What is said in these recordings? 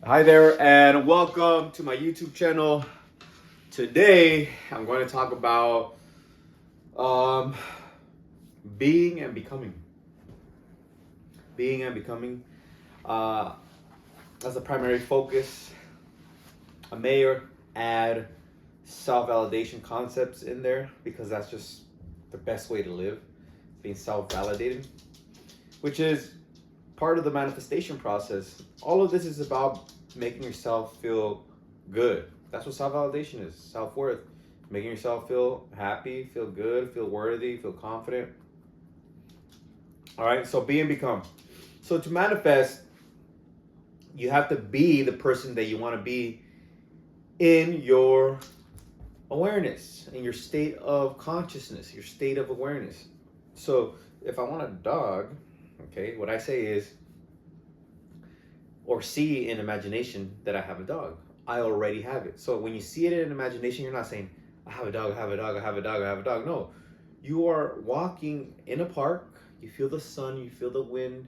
Hi there, and welcome to my YouTube channel. Today, I'm going to talk about um, being and becoming. Being and becoming. Uh, as a primary focus, I may add self-validation concepts in there because that's just the best way to live, being self-validated, which is part of the manifestation process. All of this is about making yourself feel good. That's what self-validation is. Self-worth. Making yourself feel happy, feel good, feel worthy, feel confident. All right, so be and become. So to manifest, you have to be the person that you want to be in your awareness, in your state of consciousness, your state of awareness. So if I want a dog, okay, what I say is, or see in imagination that I have a dog. I already have it. So when you see it in imagination, you're not saying, I have a dog, I have a dog, I have a dog, I have a dog. No. You are walking in a park, you feel the sun, you feel the wind,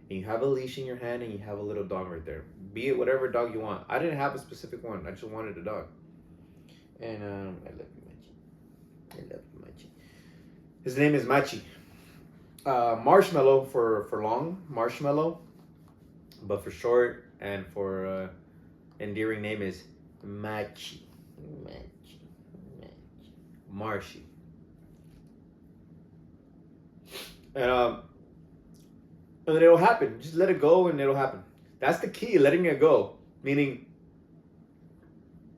and you have a leash in your hand and you have a little dog right there. Be it whatever dog you want. I didn't have a specific one. I just wanted a dog. And I love you, Machi. I love you, Machi. His name is Machi. Marshmallow for long, Marshmallow. But for short and for endearing name is Machi. Machi. Machi. Marshy. And then it'll happen. Just let it go and it'll happen. That's the key, letting it go. Meaning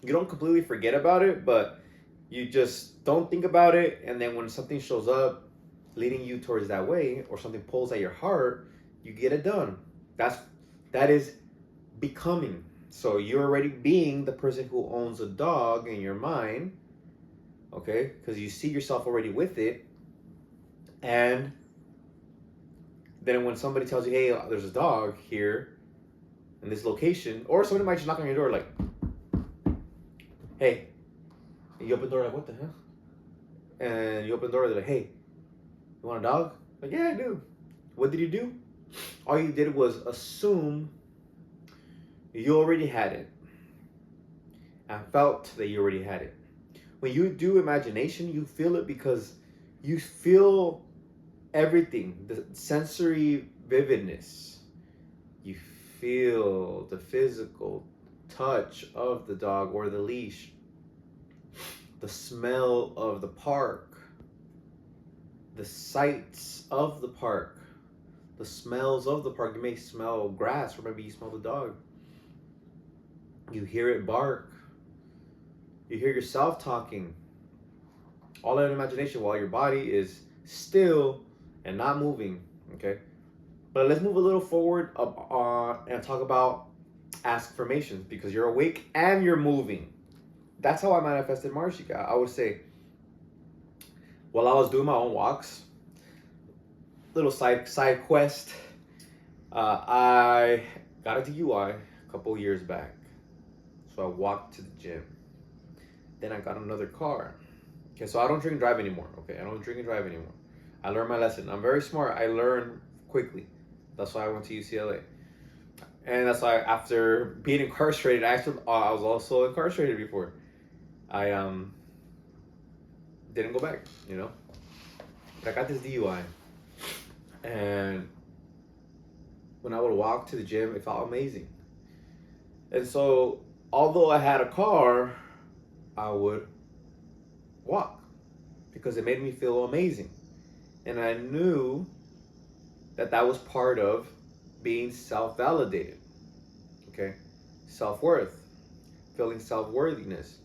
you don't completely forget about it, but you just don't think about it, and then when something shows up leading you towards that way, or something pulls at your heart, you get it done. That is becoming. So you're already being the person who owns a dog in your mind, okay? Because you see yourself already with it, and then when somebody tells you, hey, there's a dog here in this location, or somebody might just knock on your door like, hey, and you open the door like, what the hell? And you open the door, they're like, hey, you want a dog? Like, yeah, I do. What did you do? All you did was assume you already had it. I felt that you already had it. When you do imagination, you feel it because you feel everything, the sensory vividness. You feel the physical touch of the dog or the leash, the smell of the park, the sights of the park, the smells of the park. You may smell grass, or maybe you smell the dog. You hear it bark. You hear yourself talking. All in imagination while your body is still and not moving. Okay? But let's move a little forward and talk about affirmations, because you're awake and you're moving. That's how I manifested Marshika. I would say, while I was doing my own walks, little side quest, I got a DUI a couple years back. So I walked to the gym. Then I got another car. Okay, so I don't drink and drive anymore. Okay, I don't drink and drive anymore. I learned my lesson. I'm very smart. I learn quickly. That's why I went to UCLA. And that's why after being incarcerated, I was also incarcerated before. I didn't go back, you know. But I got this DUI. And when I would walk to the gym, it felt amazing. And so, although I had a car, I would walk because it made me feel amazing. And I knew that that was part of being self-validated, okay? Self-worth, feeling self-worthiness.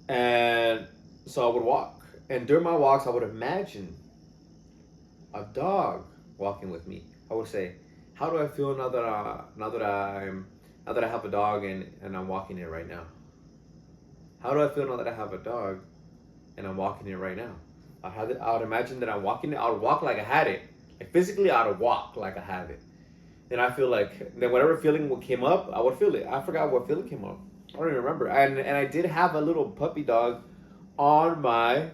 And so I would walk. And during my walks, I would imagine a dog walking with me. I would say, how do I feel now that I have a dog and I'm walking it right now? How do I feel now that I have a dog and I'm walking it right now? I would imagine that I'm walking it. I would walk like I had it. Like physically, I would walk like I have it. And I feel like then whatever feeling came up, I would feel it. I forgot what feeling came up. I don't even remember. And I did have a little puppy dog on my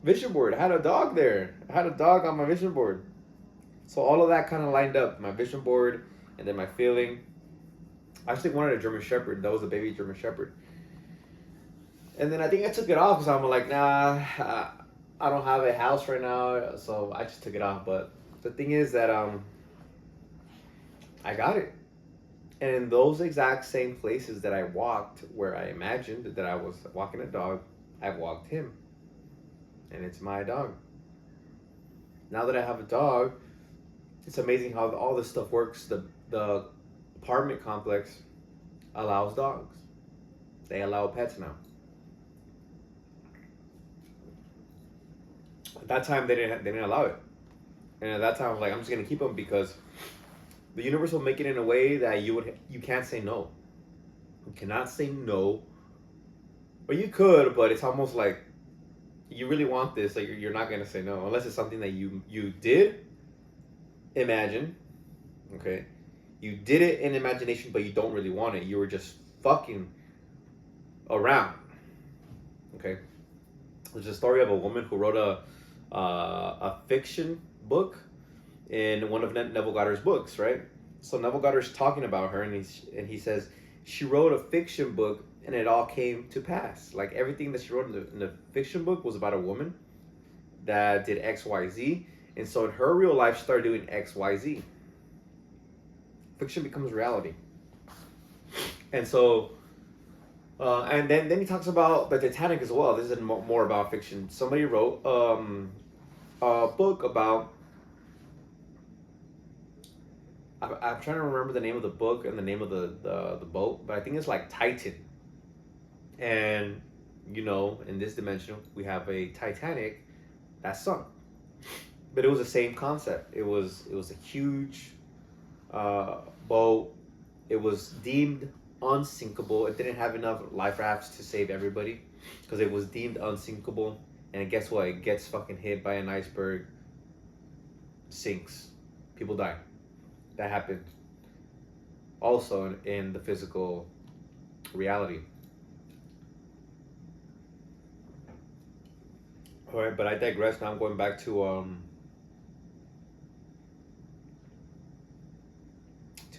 vision board. I had a dog there. I had a dog on my vision board. So all of that kind of lined up. My vision board and then my feeling. I actually wanted a German Shepherd. That was a baby German Shepherd. And then I think I took it off because I'm like, nah, I don't have a house right now, so I just took it off. But the thing is that I got it, and in those exact same places that I walked, where I imagined that I was walking a dog, I walked him, and it's my dog. Now that I have a dog, it's amazing how all this stuff works. The apartment complex allows dogs. They allow pets now. At that time, they didn't allow it, and at that time, I was like, I'm just gonna keep them because the universe will make it in a way that you can't say no. You cannot say no, or you could, but it's almost like you really want this. Like you're not gonna say no unless it's something that you did imagine. Okay, you did it in imagination, but you don't really want it. You were just fucking around. Okay, there's a story of a woman who wrote a fiction book in one of Neville Goddard's books, right? So Neville Goddard's talking about her, and he says she wrote a fiction book, and it all came to pass. Like everything that she wrote in the fiction book was about a woman that did X, Y, Z, and so in her real life, she started doing X, Y, Z. Fiction becomes reality, and so. And then he talks about the Titanic as well. This is more about fiction. Somebody wrote a book about. I'm trying to remember the name of the book and the name of the boat, but I think it's like Titan. And in this dimension, we have a Titanic that sunk, but it was the same concept. It was a huge boat. It was deemed unsinkable. It didn't have enough life rafts to save everybody because it was deemed unsinkable. And guess what? It gets fucking hit by an iceberg, sinks, people die. That happened also in the physical reality. All right, but I digress. Now I'm going back to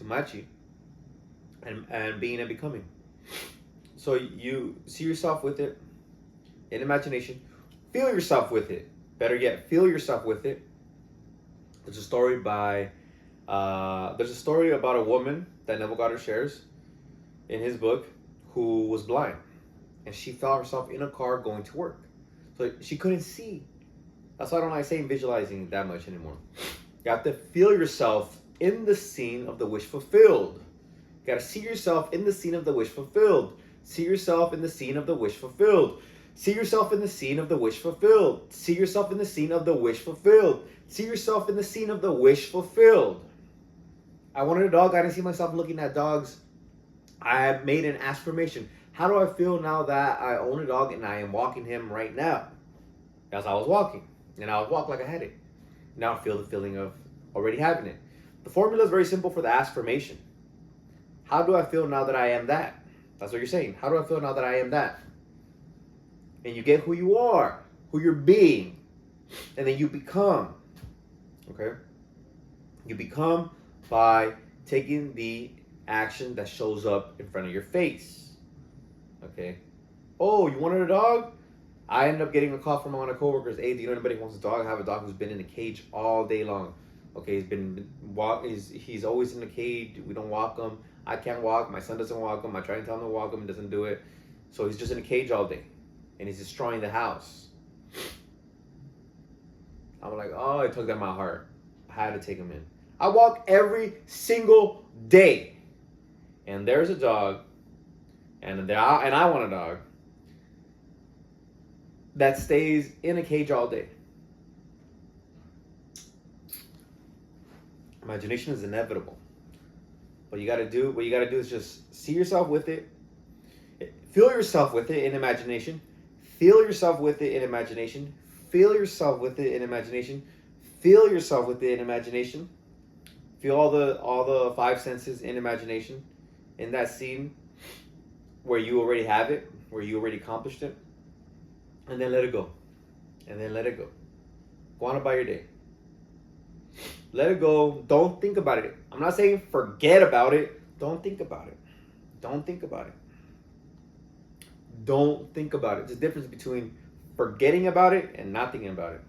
Machi and being and becoming. So you see yourself with it in imagination. Feel yourself with it. Better yet, feel yourself with it. There's a story about a woman that Neville Goddard shares in his book who was blind, and she found herself in a car going to work. So she couldn't see. That's why I don't like saying visualizing that much anymore. You have to feel yourself in the scene of the wish fulfilled. You gotta see yourself in the scene of the wish fulfilled. See yourself in the scene of the wish fulfilled. See yourself in the scene of the wish fulfilled. See yourself in the scene of the wish fulfilled. See yourself in the scene of the wish fulfilled. I wanted a dog. I didn't see myself looking at dogs. I made an affirmation. How do I feel now that I own a dog and I am walking him right now? As I was walking. And I would walk like I had it. Now I feel the feeling of already having it. The formula is very simple for the affirmation. How do I feel now that I am that? That's what you're saying. How do I feel now that I am that? And you get who you are, who you're being, and then you become. Okay? You become by taking the action that shows up in front of your face. Okay? Oh, you wanted a dog? I ended up getting a call from one of my coworkers. Hey, do you know anybody who wants a dog? I have a dog who's been in a cage all day long. Okay, he's always in the cage. We don't walk him. I can't walk. My son doesn't walk him. I try and tell him to walk him. He doesn't do it. So he's just in a cage all day. And he's destroying the house. I'm like, oh, it took at my heart. I had to take him in. I walk every single day. And there's a dog. And I want a dog that stays in a cage all day. Imagination is inevitable. What you gotta do is just see yourself with it. Feel yourself with it in imagination. Feel yourself with it in imagination. Feel yourself with it in imagination. Feel yourself with it in imagination. Feel all the five senses in imagination. In that scene where you already have it, where you already accomplished it. And then let it go. And then let it go. Go on about your day. Let it go. Don't think about it. I'm not saying forget about it. Don't think about it. Don't think about it. Don't think about it. There's a difference between forgetting about it and not thinking about it.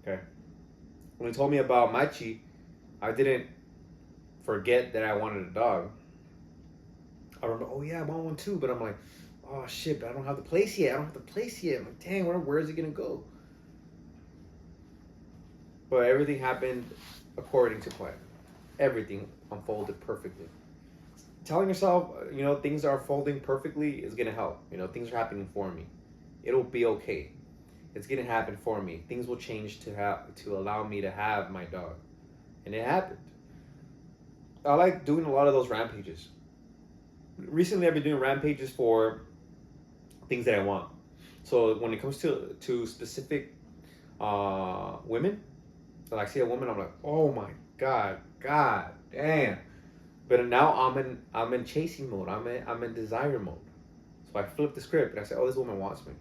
Okay. When he told me about Machi, I didn't forget that I wanted a dog. I remember, oh yeah, I want one too, but I'm like, oh shit, but I don't have the place yet. I don't have the place yet. I'm like, dang, where is it gonna go? But everything happened according to plan. Everything unfolded perfectly. Telling yourself, things are unfolding perfectly is gonna help. Things are happening for me. It'll be okay. It's gonna happen for me. Things will change to allow me to have my dog, and it happened. I like doing a lot of those rampages. Recently, I've been doing rampages for things that I want. So when it comes to specific women, like I see a woman, I'm like, oh my god damn. But now I'm in chasing mode. I'm in desire mode. So I flip the script and I say, oh, this woman wants me.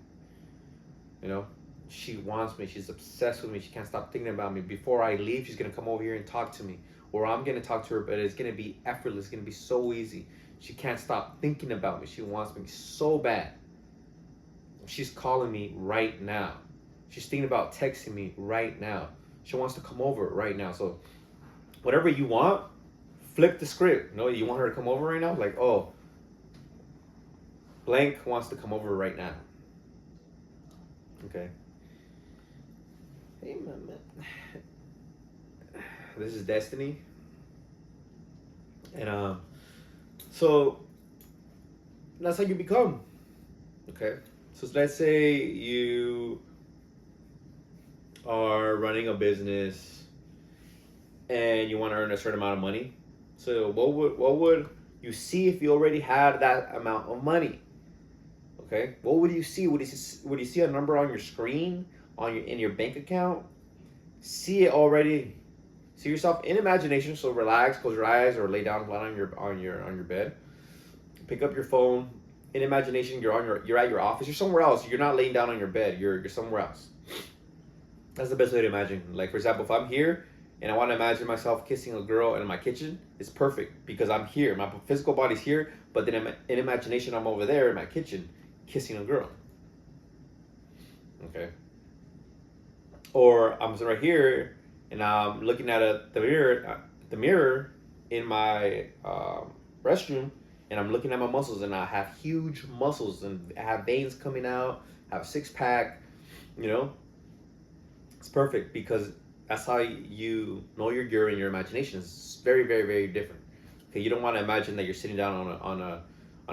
You know, she wants me. She's obsessed with me. She can't stop thinking about me. Before I leave, she's gonna come over here and talk to me, or I'm gonna talk to her. But it's gonna be effortless. It's gonna be so easy. She can't stop thinking about me. She wants me so bad. She's calling me right now. She's thinking about texting me right now. She wants to come over right now. So whatever you want, flip the script. You want her to come over right now? Like, oh, blank wants to come over right now. Okay. Hey, man. This is Destiny. And so that's how you become. Okay. So let's say you are running a business and you want to earn a certain amount of money. So what would you see if you already had that amount of money? Okay, what would you see? Would you see a number on your screen, in your bank account? See it already. See yourself in imagination. So relax, close your eyes, or lay down flat on your bed. Pick up your phone. In imagination, you're at your office. You're somewhere else. You're not laying down on your bed. You're somewhere else. That's the best way to imagine. Like, for example, if I'm here and I want to imagine myself kissing a girl in my kitchen, it's perfect because I'm here. My physical body's here, but then in imagination, I'm over there in my kitchen kissing a girl. Okay. Or I'm right here and I'm looking at the mirror in my restroom, and I'm looking at my muscles, and I have huge muscles and I have veins coming out, I have a six pack, It's perfect because that's how you know you're in your imagination. It's very, very, very different. Okay, you don't want to imagine that you're sitting down on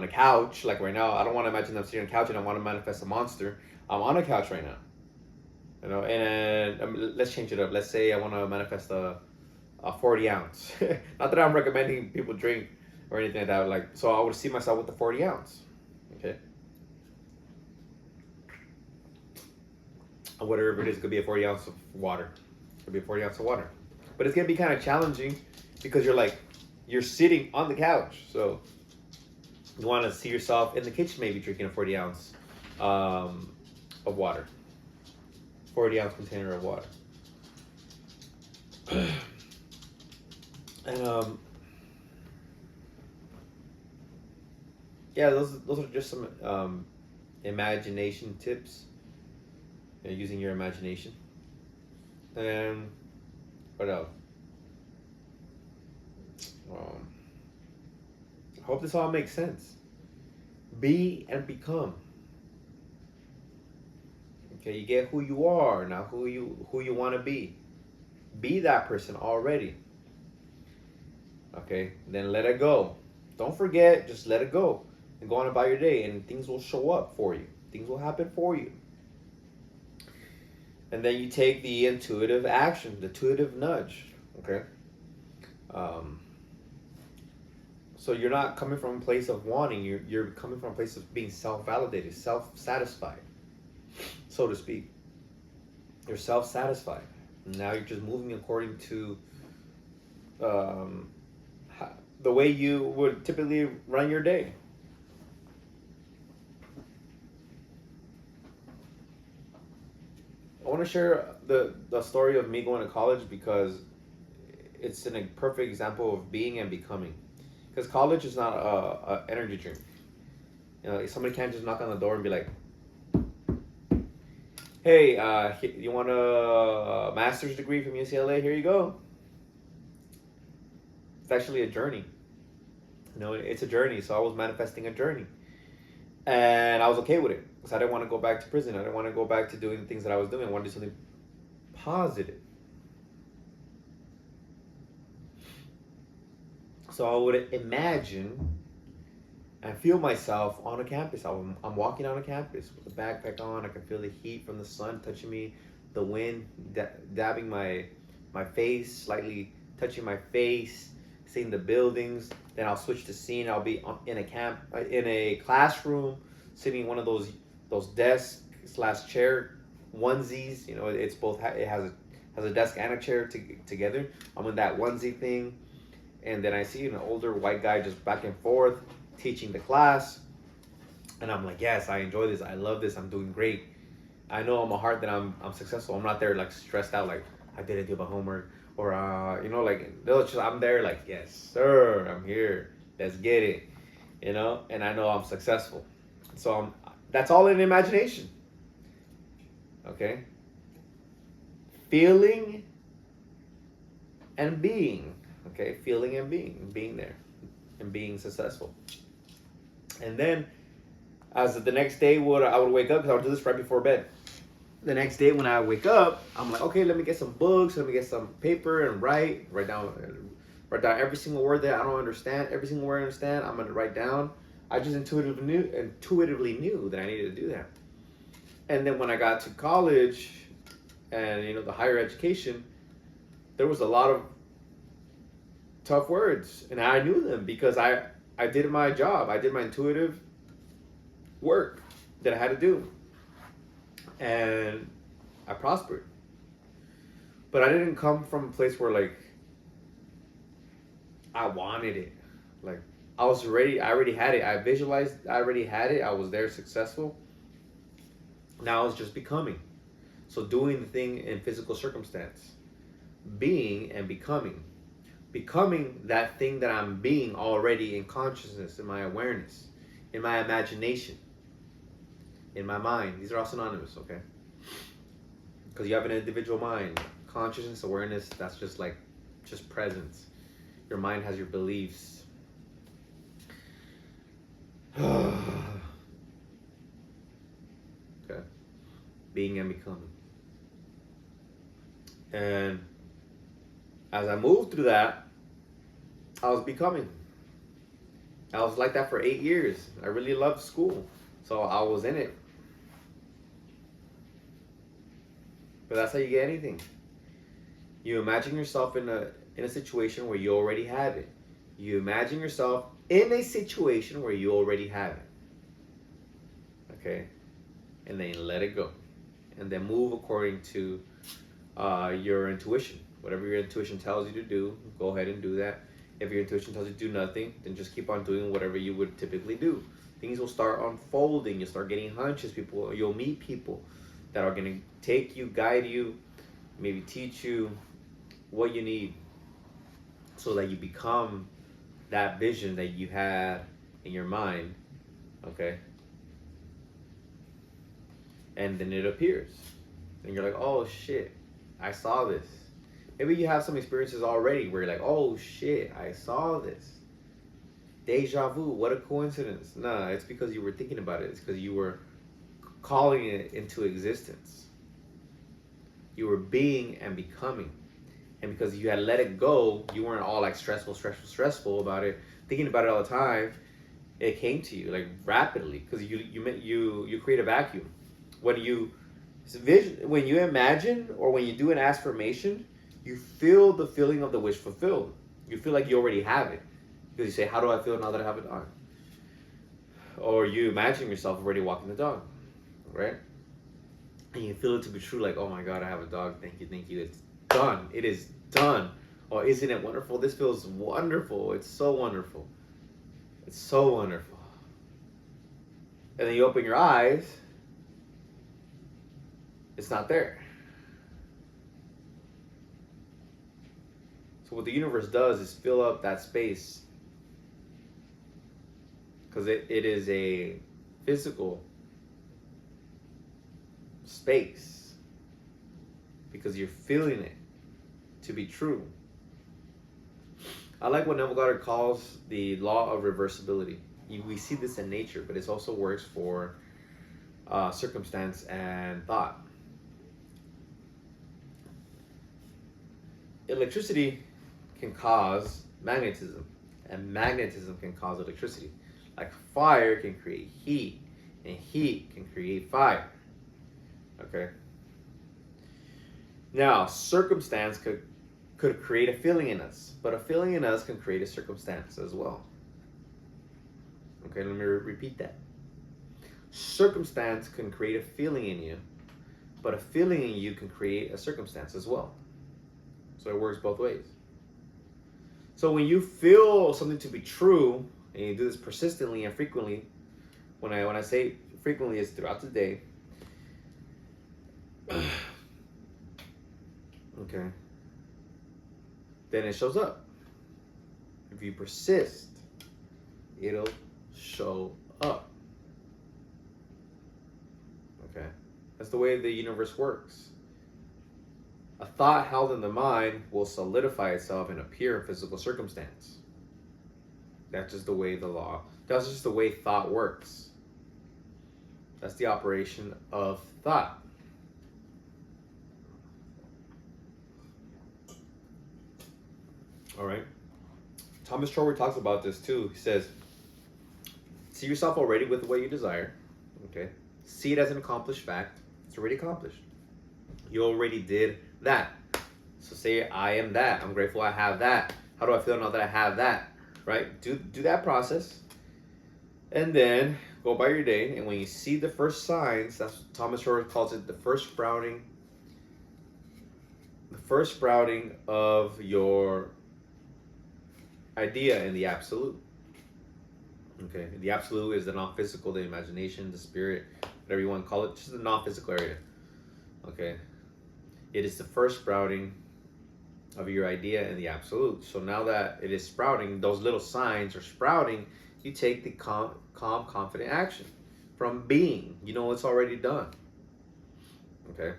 a couch like right now. I don't want to imagine that I'm sitting on a couch and I want to manifest a monster. I'm on a couch right now. And let's change it up. Let's say I want to manifest a 40 ounce. Not that I'm recommending people drink or anything like that. Like, so I would see myself with the 40 ounce. Okay. Whatever it is, it could be a 40 ounce of water. It could be a 40 ounce of water. But it's gonna be kind of challenging because you're sitting on the couch. So you want to see yourself in the kitchen, maybe drinking a 40 ounce of water. 40 ounce container of water. And yeah, those are just some imagination tips. Using your imagination. And what else? I hope this all makes sense. Be and become. Okay, you get who you are now. Who you want to be. Be that person already. Okay, then let it go. Don't forget. Just let it go and go on about your day, and things will show up for you. Things will happen for you. And then you take the intuitive action, the intuitive nudge. Okay. So you're not coming from a place of wanting. You're coming from a place of being self-validated, self-satisfied, so to speak. You're self-satisfied. Now you're just moving according to the way you would typically run your day. I want to share the story of me going to college because it's a perfect example of being and becoming. Because college is not a energy drink. You know, somebody can't just knock on the door and be like, "Hey, you want a master's degree from UCLA? Here you go." It's actually a journey. You know, it's a journey. So I was manifesting a journey, and I was okay with it because I didn't want to go back to prison. I didn't want to go back to doing the things that I was doing. I wanted to do something positive. So I would imagine and feel myself on a campus. I'm walking on a campus with a backpack on. I can feel the heat from the sun touching me, the wind dabbing my face, slightly touching my face, seeing the buildings. Then I'll switch the scene. I'll be in a classroom, sitting in one of those desk slash chair onesies. You know, it's both. It has a desk and a chair together. I'm in that onesie thing, and then I see an older white guy just back and forth teaching the class, and I'm like, yes, I enjoy this. I love this. I'm doing great. I know in my heart that I'm successful. I'm not there like stressed out like I didn't do my homework or you know, like they'll just, I'm there like, yes sir, I'm here. Let's get it. You know, and I know I'm successful. So that's all in imagination. Okay. Feeling and being. Okay, feeling and being there and being successful. And then, as the next day, I would wake up because I would do this right before bed. The next day when I wake up, I'm like, okay, let me get some books, let me get some paper and write down every single word that I don't understand, every single word I understand. I'm gonna write down. I just intuitively knew that I needed to do that. And then when I got to college, and you know, the higher education, there was a lot of tough words, and I knew them because I did my job. I did my intuitive work that I had to do, and I prospered. But I didn't come from a place where like I wanted it. Like I already had it. I visualized, I already had it. I was there, successful. Now it's just becoming. So doing the thing in physical circumstance, being and becoming. Becoming that thing that I'm being already in consciousness, in my awareness, in my imagination, in my mind. These are all synonymous, okay? Because you have an individual mind. Consciousness, awareness, that's just presence. Your mind has your beliefs. Okay. Being and becoming. And as I moved through that, I was becoming. I was like that for 8 years. I really loved school. So I was in it. But that's how you get anything. You imagine yourself in a situation where you already have it. You imagine yourself in a situation where you already have it. Okay? And then let it go. And then move according to your intuition. Whatever your intuition tells you to do, go ahead and do that. If your intuition tells you to do nothing, then just keep on doing whatever you would typically do. Things will start unfolding. You'll start getting hunches. You'll meet people that are going to take you, guide you, maybe teach you what you need so that you become that vision that you had in your mind, okay? And then it appears. And you're like, oh shit, I saw this. Maybe you have some experiences already where you're like, oh shit, I saw this. Deja vu, what a coincidence. Nah, it's because you were thinking about it. It's because you were calling it into existence. You were being and becoming. And because you had let it go, you weren't all like stressful about it, thinking about it all the time. It came to you like rapidly because you create a vacuum. When you imagine or when you do an affirmation, you feel the feeling of the wish fulfilled. You feel like you already have it. Because you say, how do I feel now that I have a dog? Or you imagine yourself already walking the dog, right? And you feel it to be true, like, oh my God, I have a dog. Thank you. It's done. It is done. Oh, isn't it wonderful? This feels wonderful. It's so wonderful. It's so wonderful. And then you open your eyes. It's not there. So what the universe does is fill up that space, because it is a physical space, because you're feeling it to be true. I like what Neville Goddard calls the law of reversibility. We see this in nature, but it also works for circumstance and thought. Electricity can cause magnetism, and magnetism can cause electricity. Like fire can create heat, and heat can create fire. Okay? Now, circumstance could create a feeling in us, but a feeling in us can create a circumstance as well. Okay, let me repeat that. Circumstance can create a feeling in you, but a feeling in you can create a circumstance as well. So it works both ways. So when you feel something to be true, and you do this persistently and frequently, when I say frequently, it's throughout the day. Okay. Then it shows up. If you persist, it'll show up. Okay. That's the way the universe works. A thought held in the mind will solidify itself and appear in physical circumstance. That's just the way that's just the way thought works. That's the operation of thought. All right. Thomas Troward talks about this too. He says, see yourself already with what you desire. Okay. See it as an accomplished fact. It's already accomplished. You already did that. So say, I am that. I'm grateful I have that. How do I feel now that I have that? Right? Do that process. And then go by your day. And when you see the first signs, that's what Thomas Troward calls it, the first sprouting of your idea in the absolute. Okay, the absolute is the non-physical, the imagination, the spirit, whatever you want to call it, just the non-physical area. Okay, it is the first sprouting of your idea in the absolute. So now that it is sprouting, those little signs are sprouting, you take the calm, confident action from being. You know it's already done. Okay.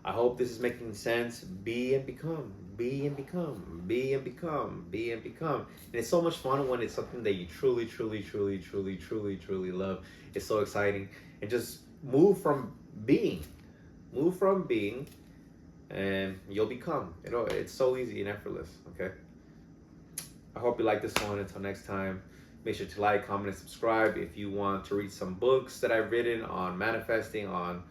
I hope this is making sense. Be and become. Be and become. Be and become. Be and become. And it's so much fun when it's something that you truly, truly, truly, truly, truly, truly love. It's so exciting. And just move from being. Move from being, and you'll become. You know, it's so easy and effortless. Okay. I hope you like this one. Until next time, make sure to like, comment, and subscribe. If you want to read some books that I've written on manifesting, on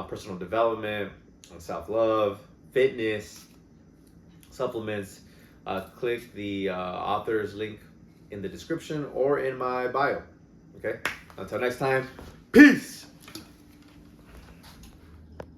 personal development, on self-love, fitness, supplements, click the author's link in the description or in my bio. Okay? Until next time, peace!